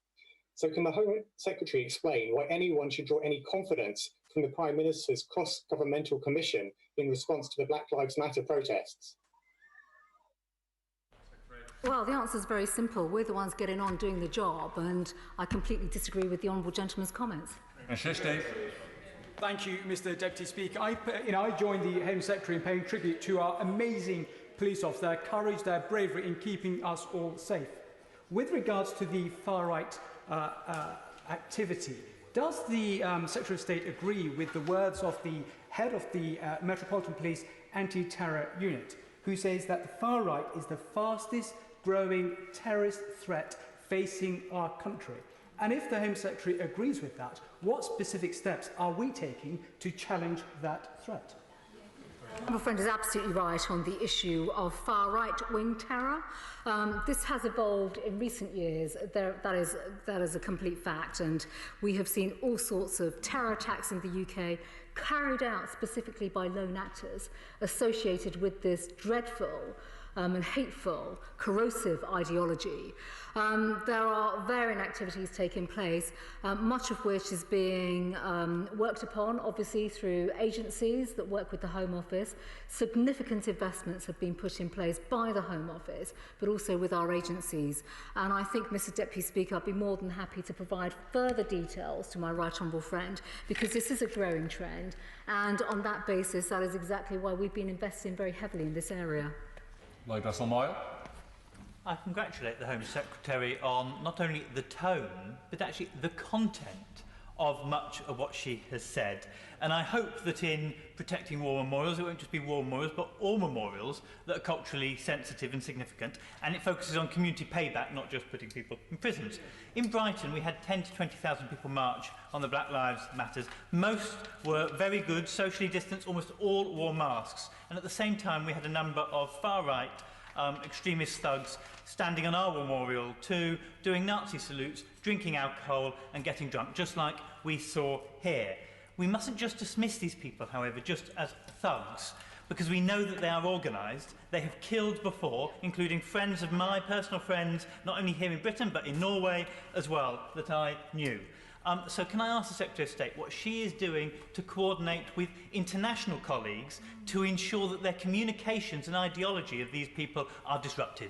So can the Home Secretary explain why anyone should draw any confidence from the Prime Minister's cross-governmental commission in response to the Black Lives Matter protests? Well, the answer is very simple. We're the ones getting on doing the job, and I completely disagree with the Honourable Gentleman's comments. Thank you, Mr Deputy Speaker. I join the Home Secretary in paying tribute to our amazing police officers, their courage, their bravery in keeping us all safe. With regards to the far-right activity, does the Secretary of State agree with the words of the head of the Metropolitan Police Anti-Terror Unit, who says that the far-right is the fastest growing terrorist threat facing our country? And if the Home Secretary agrees with that, what specific steps are we taking to challenge that threat? My friend is absolutely right on the issue of far-right-wing terror. This has evolved in recent years. That is a complete fact, and we have seen all sorts of terror attacks in the UK carried out specifically by lone actors associated with this dreadful and hateful, corrosive ideology. There are varying activities taking place, much of which is being worked upon, obviously, through agencies that work with the Home Office. Significant investments have been put in place by the Home Office, but also with our agencies. And I think, Mr Deputy Speaker, I'd be more than happy to provide further details to my right honourable friend, because this is a growing trend. And on that basis, that is exactly why we've been investing very heavily in this area. I congratulate the Home Secretary on not only the tone, but actually the content of much of what she has said. And I hope that in protecting war memorials, it won't just be war memorials, but all memorials that are culturally sensitive and significant, and it focuses on community payback, not just putting people in prisons. In Brighton, we had 10 to 20,000 people march on the Black Lives Matters. Most were very good, socially distanced, almost all wore masks. And at the same time, we had a number of far-right extremist thugs standing on our memorial too, doing Nazi salutes, drinking alcohol and getting drunk, just like we saw here. We mustn't just dismiss these people, however, just as thugs, because we know that they are organised. They have killed before, including friends of my personal friends, not only here in Britain, but in Norway as well, that I knew. So can I ask the Secretary of State what she is doing to coordinate with international colleagues to ensure that their communications and ideology of these people are disrupted?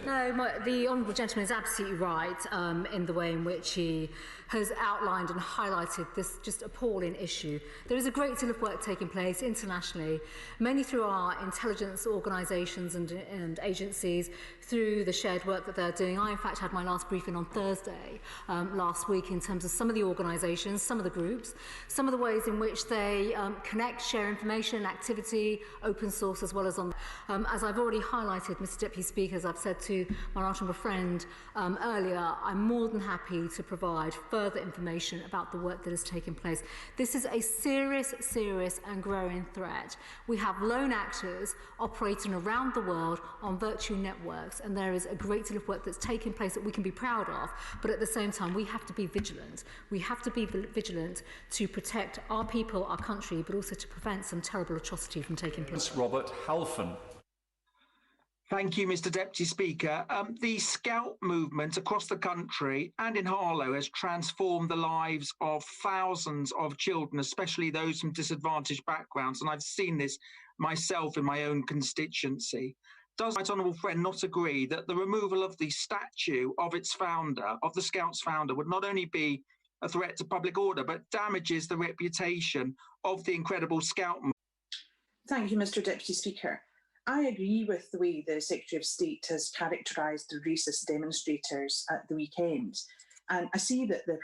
No, the Honourable Gentleman is absolutely right in the way in which he has outlined and highlighted this just appalling issue. There is a great deal of work taking place internationally, mainly through our intelligence organisations and agencies, through the shared work that they're doing. I, in fact, had my last briefing on Thursday last week in terms of some of the organisations, some of the groups, some of the ways in which they connect, share information, activity, open source, as well as on. As I've already highlighted, Mr Deputy Speaker, as I've said to my honourable friend earlier, I'm more than happy to provide further information about the work that has taken place. This is a serious and growing threat. We have lone actors operating around the world on virtual networks, and there is a great deal of work that's taking place that we can be proud of, but at the same time we have to be vigilant. We have to be vigilant to protect our people, our country, but also to prevent some terrible atrocity from taking place. Robert Halfon. Thank you, Mr Deputy Speaker. The Scout movement across the country and in Harlow has transformed the lives of thousands of children, especially those from disadvantaged backgrounds, and I've seen this myself in my own constituency. Does my honourable friend not agree that the removal of the statue of its founder, of the Scouts founder, would not only be a threat to public order, but damages the reputation of the incredible Scout movement? Thank you, Mr Deputy Speaker. I agree with the way the Secretary of State has characterised the racist demonstrators at the weekend. And I see that the...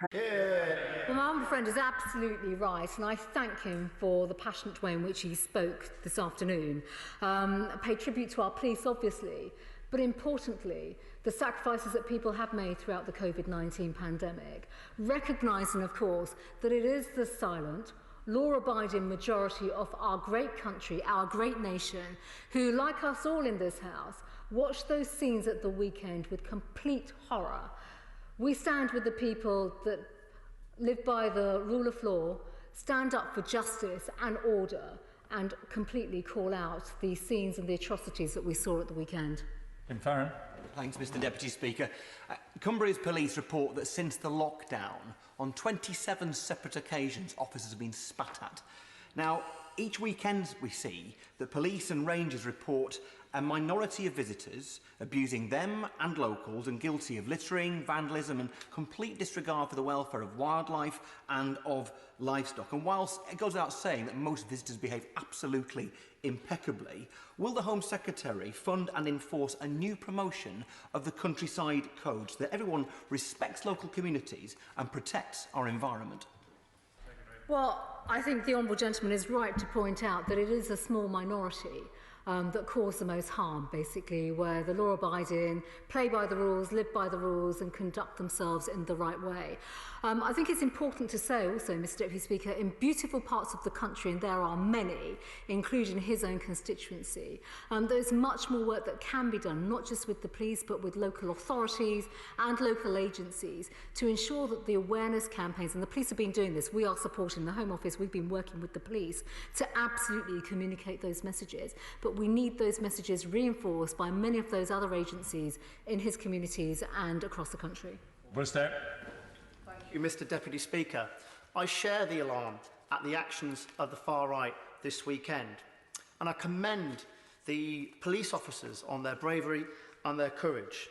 Well, my honourable friend is absolutely right, and I thank him for the passionate way in which he spoke this afternoon. I pay tribute to our police, obviously, but importantly, the sacrifices that people have made throughout the COVID-19 pandemic, recognising, of course, that it is the silent, law-abiding majority of our great country, our great nation, who, like us all in this House, watched those scenes at the weekend with complete horror. We stand with the people that live by the rule of law, stand up for justice and order, and completely call out the scenes and the atrocities that we saw at the weekend. Tim Farron. Thanks, Mr Deputy Speaker. Cumbria's police report that since the lockdown, on 27 separate occasions, officers have been spat at. Now, each weekend we see that police and rangers report a minority of visitors abusing them and locals and guilty of littering, vandalism and complete disregard for the welfare of wildlife and of livestock. And whilst it goes without saying that most visitors behave absolutely impeccably, will the Home Secretary fund and enforce a new promotion of the Countryside Code so that everyone respects local communities and protects our environment? Well, I think the Honourable Gentleman is right to point out that it is a small minority that cause the most harm, basically, where the law-abiding play by the rules, live by the rules and conduct themselves in the right way. I think it's important to say also, Mr Deputy Speaker, in beautiful parts of the country, and there are many, including his own constituency, there's much more work that can be done, not just with the police, but with local authorities and local agencies to ensure that the awareness campaigns, and the police have been doing this, we are supporting the Home Office, we've been working with the police to absolutely communicate those messages. But we need those messages reinforced by many of those other agencies in his communities and across the country. Thank you, Mr Deputy Speaker. I share the alarm at the actions of the far right this weekend, and I commend the police officers on their bravery and their courage.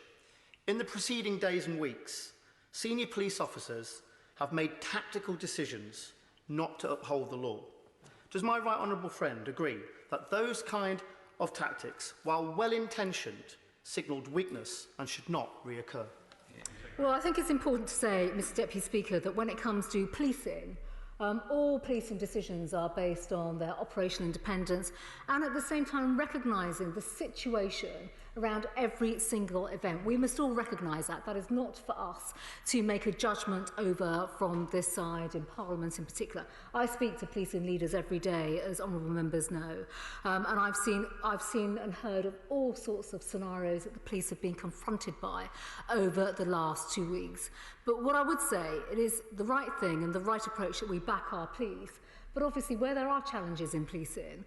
In the preceding days and weeks, senior police officers have made tactical decisions not to uphold the law. Does my right honourable friend agree that those kind of tactics, while well-intentioned, signalled weakness and should not reoccur? Well, I think it's important to say, Mr Deputy Speaker, that when it comes to policing, all policing decisions are based on their operational independence and at the same time recognising the situation around every single event. We must all recognise that. That is not for us to make a judgment over from this side, in Parliament in particular. I speak to policing leaders every day, as honourable members know, and I've seen and heard of all sorts of scenarios that the police have been confronted by over the last 2 weeks. But what I would say, it is the right thing and the right approach that we back our police. But obviously, where there are challenges in policing,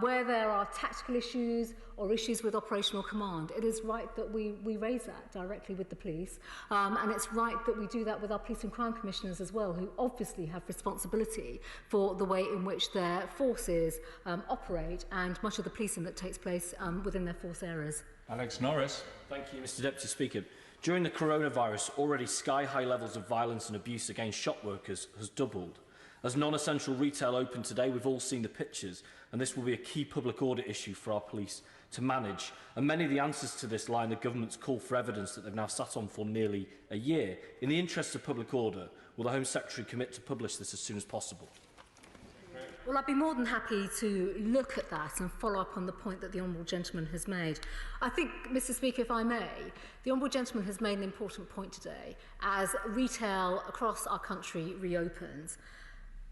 where there are tactical issues or issues with operational command, it is right that we raise that directly with the police. And it's right that we do that with our police and crime commissioners as well, who obviously have responsibility for the way in which their forces operate and much of the policing that takes place within their force areas. Alex Norris. Thank you, Mr Deputy Speaker. During the coronavirus, already sky-high levels of violence and abuse against shop workers has doubled. As non-essential retail opened today, we've all seen the pictures, and this will be a key public order issue for our police to manage. And many of the answers to this lie in the government's call for evidence that they've now sat on for nearly a year. In the interests of public order, will the Home Secretary commit to publish this as soon as possible? Well, I'd be more than happy to look at that and follow up on the point that the Honourable Gentleman has made. I think, Mr Speaker, if I may, the Honourable Gentleman has made an important point today as retail across our country reopens.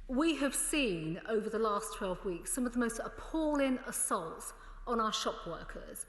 We have seen over the last 12 weeks some of the most appalling assaults on our shop workers.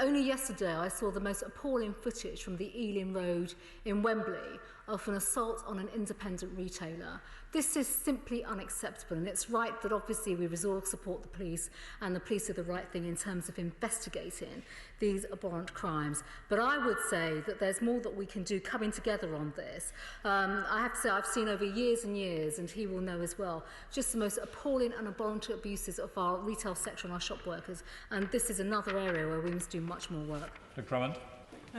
Only yesterday I saw the most appalling footage from the Ealing Road in Wembley of an assault on an independent retailer. This is simply unacceptable, and it's right that obviously we all support the police, and the police are the right thing in terms of investigating these abhorrent crimes. But I would say that there's more that we can do coming together on this. I have to say I've seen over years and years, and he will know as well, just the most appalling and abhorrent abuses of our retail sector and our shop workers, and this is another area where we must do much more work. Dr. Drummond.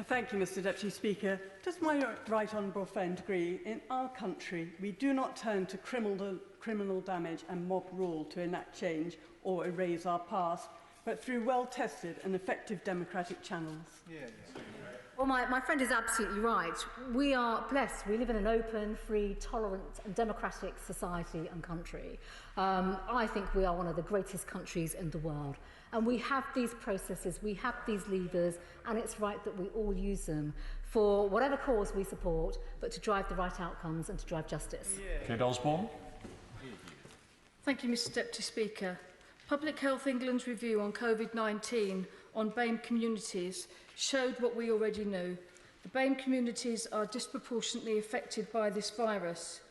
Thank you, Mr Deputy Speaker. Does my right honourable friend agree? In our country, we do not turn to criminal damage and mob rule to enact change or erase our past, but through well-tested and effective democratic channels. Well, my friend is absolutely right. We are blessed. We live in an open, free, tolerant and democratic society and country. I think we are one of the greatest countries in the world. And we have these processes, we have these levers, and it's right that we all use them for whatever cause we support, but to drive the right outcomes and to drive justice. Kate Osborne. Thank you, Mr Deputy Speaker. Public Health England's review on COVID-19 on BAME communities showed what we already knew. The BAME communities are disproportionately affected by this virus.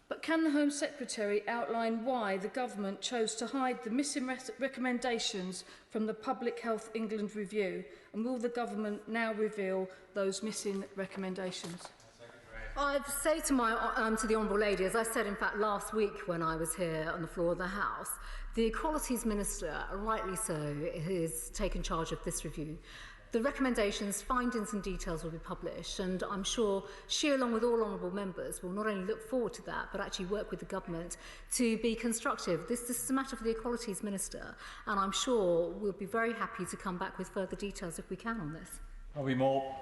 But can the Home Secretary outline why the government chose to hide the missing recommendations from the Public Health England review? And will the government now reveal those missing recommendations? I'd say to the Honourable Lady, as I said in fact last week when I was here on the floor of the House, the Equalities Minister, rightly so, has taken charge of this review. The recommendations, findings and details will be published, and I'm sure she, along with all honourable members, will not only look forward to that, but actually work with the government to be constructive. This is a matter for the Equalities Minister, and I'm sure we'll be very happy to come back with further details if we can on this. Bobby Moore.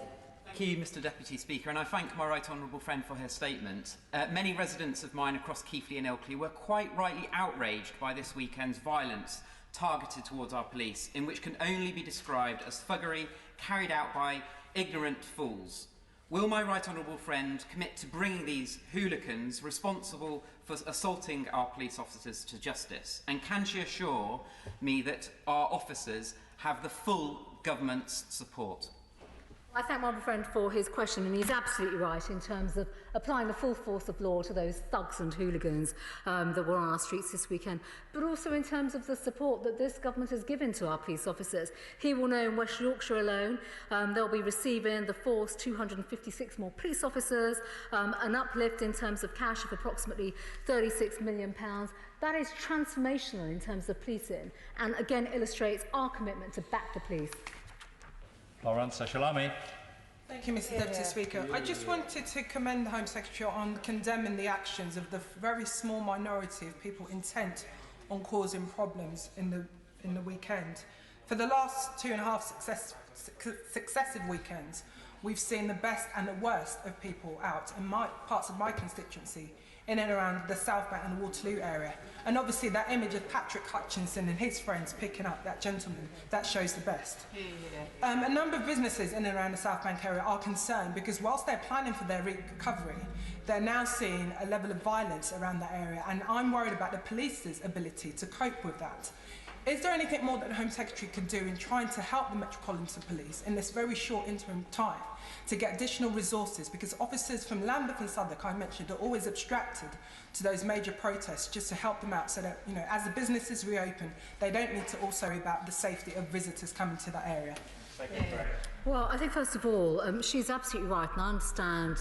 Thank you, Mr Deputy Speaker, and I thank my right honourable friend for her statement. Many residents of mine across Keighley and Ilkley were quite rightly outraged by this weekend's violence targeted towards our police, in which can only be described as thuggery carried out by ignorant fools. Will my right honourable friend commit to bringing these hooligans responsible for assaulting our police officers to justice? And can she assure me that our officers have the full government's support? I thank my friend for his question, and he's absolutely right in terms of applying the full force of law to those thugs and hooligans that were on our streets this weekend, but also in terms of the support that this government has given to our police officers. He will know in West Yorkshire alone they'll be receiving the force 256 more police officers, an uplift in terms of cash of approximately £36 million. That is transformational in terms of policing, and again illustrates our commitment to back the police. Lawrence Eshalami. Thank you, Mr Deputy Speaker. I just wanted to commend the Home Secretary on condemning the actions of the very small minority of people intent on causing problems in the weekend. For the last 2.5 successive weekends, we've seen the best and the worst of people out in parts of my constituency, in and around the South Bank and the Waterloo area. And obviously that image of Patrick Hutchinson and his friends picking up that gentleman, that shows the best. A number of businesses in and around the South Bank area are concerned because whilst they're planning for their recovery, they're now seeing a level of violence around that area, and I'm worried about the police's ability to cope with that. Is there anything more that the Home Secretary can do in trying to help the Metropolitan Police in this very short interim time to get additional resources? Because officers from Lambeth and Southwark, I mentioned, are always abstracted to those major protests just to help them out so that, you know, as the businesses reopen, they don't need to also worry about the safety of visitors coming to that area. Well, I think first of all, she's absolutely right, and I understand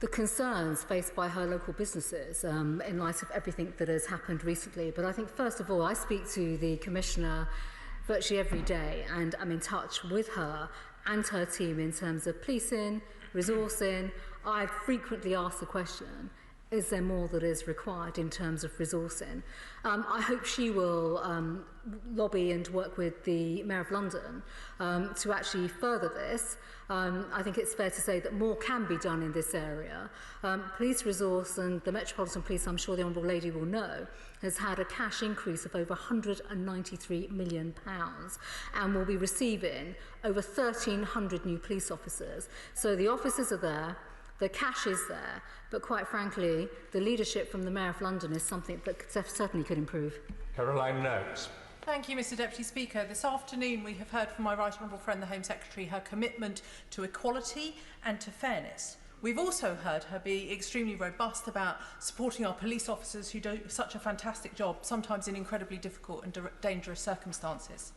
the concerns faced by her local businesses in light of everything that has happened recently. But I think, first of all, I speak to the Commissioner virtually every day, and I'm in touch with her and her team in terms of policing, resourcing. I frequently ask the question, is there more that is required in terms of resourcing? I hope she will lobby and work with the Mayor of London to actually further this. I think it's fair to say that more can be done in this area. Police resource and the Metropolitan Police, I'm sure the Honourable Lady will know, has had a cash increase of over £193 million and will be receiving over 1,300 new police officers. So the officers are there, the cash is there, but quite frankly, the leadership from the Mayor of London is something that certainly could improve. Caroline Noakes. Thank you, Mr Deputy Speaker. This afternoon we have heard from my right honourable friend, the Home Secretary, her commitment to equality and to fairness. We've also heard her be extremely robust about supporting our police officers who do such a fantastic job, sometimes in incredibly difficult and dangerous circumstances.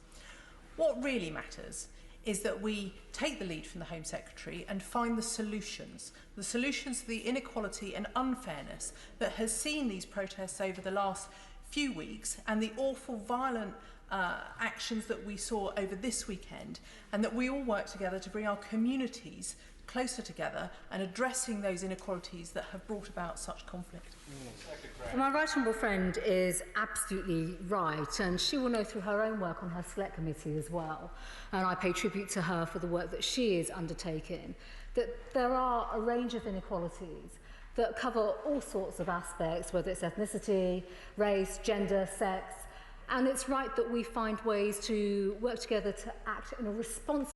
What really matters is that we take the lead from the Home Secretary and find the solutions to the inequality and unfairness that has seen these protests over the last few weeks and the awful violent actions that we saw over this weekend, and that we all work together to bring our communities closer together and addressing those inequalities that have brought about such conflict. My right honourable friend is absolutely right, and she will know through her own work on her select committee as well, and I pay tribute to her for the work that she is undertaking, that there are a range of inequalities that cover all sorts of aspects, whether it's ethnicity, race, gender, sex, and it's right that we find ways to work together to act in a responsible